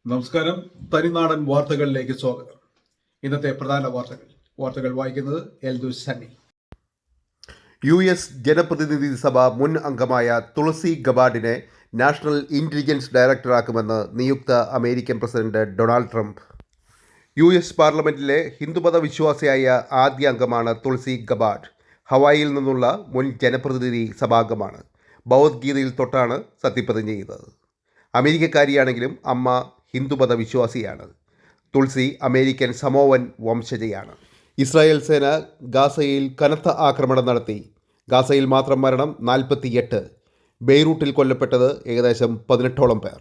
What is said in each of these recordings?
നമസ്കാരം. തനിനാടൻ വാർത്തകളിലേക്ക് സ്വാഗതം. ഇന്നത്തെ പ്രധാന വാർത്തകൾ വായിക്കുന്നത് എൽദുസ് സണ്ണി. US ജനപ്രതിനിധി സഭ മുൻ അംഗമായ തുളസി ഗബാർഡിനെ നാഷണൽ ഇൻ്റലിജൻസ് ഡയറക്ടറാക്കുമെന്ന് നിയുക്ത American president Donald Trump. US പാർലമെൻറ്റിലെ ഹിന്ദുമത വിശ്വാസിയായ ആദ്യ അംഗമാണ് തുളസി ഗബാർഡ്. ഹവായിയിൽ നിന്നുള്ള മുൻ ജനപ്രതിനിധി സഭാംഗമാണ്. ഭഗവത്ഗീതയിൽ തൊട്ടാണ് സത്യപ്രതിജ്ഞ ചെയ്തത്. അമേരിക്കക്കാരിയാണെങ്കിലും അമ്മ ഹിന്ദുമത വിശ്വാസിയാണ്. തുളസി അമേരിക്കൻ സമോവൻ വംശജയാണ്. ഇസ്രായേൽ സേന ഗാസയിൽ കനത്ത ആക്രമണം നടത്തി. ഗാസയിൽ മാത്രം മരണം 48. ബെയ്റൂട്ടിൽ കൊല്ലപ്പെട്ടത് ഏകദേശം 18ഓളം പേർ.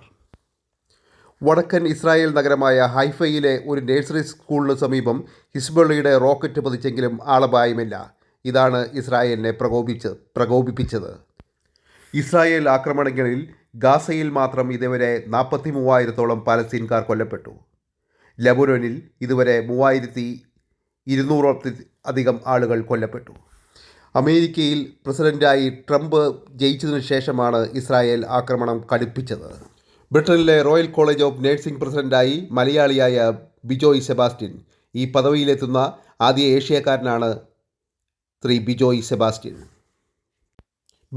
വടക്കൻ ഇസ്രായേൽ നഗരമായ ഹൈഫയിലെ ഒരു നഴ്സറി സ്കൂളിന് സമീപം ഹിസ്ബുള്ളയുടെ റോക്കറ്റ് പതിച്ചെങ്കിലും ആളപായമില്ല. ഇതാണ് ഇസ്രായേലിനെ പ്രകോപിപ്പിച്ചത്. ഇസ്രായേൽ ആക്രമണങ്ങളിൽ ഗാസയിൽ മാത്രം ഇതുവരെ 43,000-ഓളം പാലസ്തീൻകാർ കൊല്ലപ്പെട്ടു. ലബനനിൽ ഇതുവരെ 3,200-അധികം ആളുകൾ കൊല്ലപ്പെട്ടു. അമേരിക്കയിൽ പ്രസിഡന്റായി ട്രംപ് ജയിച്ചതിനു ശേഷമാണ് ഇസ്രായേൽ ആക്രമണം കടുപ്പിച്ചത്. ബ്രിട്ടനിലെ റോയൽ കോളേജ് ഓഫ് നഴ്സിംഗ് പ്രസിഡന്റായി മലയാളിയായ ബിജോയ് സെബാസ്റ്റ്യൻ. ഈ പദവിയിലെത്തുന്ന ആദ്യ ഏഷ്യക്കാരനാണ് ശ്രീ ബിജോയ് സെബാസ്റ്റ്യൻ.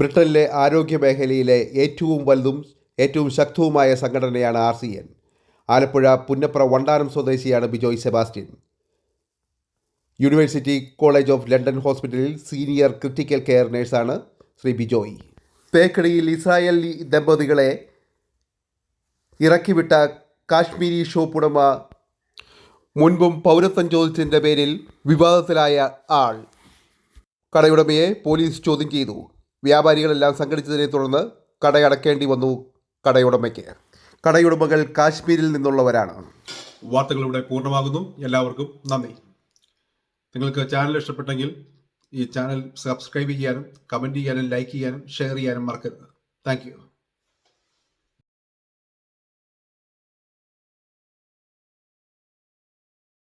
ബ്രിട്ടനിലെ ആരോഗ്യ മേഖലയിലെ ഏറ്റവും വലുതും ഏറ്റവും ശക്തവുമായ സംഘടനയാണ് RCN. ആലപ്പുഴ പുന്നപ്ര വണ്ടാനം സ്വദേശിയാണ് Bijoy Sebastian. University college of London ഹോസ്പിറ്റലിൽ സീനിയർ ക്രിട്ടിക്കൽ കെയർ നഴ്സാണ് ശ്രീ ബിജോയ്. തേക്കടിയിൽ ഇസ്രായേലി ദമ്പതികളെ ഇറക്കിവിട്ട കാശ്മീരി ഷോപ്പ് ഉടമ മുൻപും പൗരത്വം ചോദിച്ചതിൻ്റെ പേരിൽ വിവാദത്തിലായ ആൾ. കടയുടമയെ പോലീസ് ചോദ്യം ചെയ്തു. വ്യാപാരികളെല്ലാം സംഘടിച്ചതിനെ തുടർന്ന് കടയടക്കേണ്ടി വന്നു കടയുടമയ്ക്ക്. കടയുടമകൾ കാശ്മീരിൽ നിന്നുള്ളവരാണ്. വാർത്തകൾ ഇവിടെ പൂർണ്ണമാകുന്നു. എല്ലാവർക്കും നന്ദി. നിങ്ങൾക്ക് ചാനൽ ഇഷ്ടപ്പെട്ടെങ്കിൽ ഈ ചാനൽ സബ്സ്ക്രൈബ് ചെയ്യാനും കമൻറ്റ് ചെയ്യാനും ലൈക്ക് ചെയ്യാനും ഷെയർ ചെയ്യാനും മറക്കരുത്. Thank you.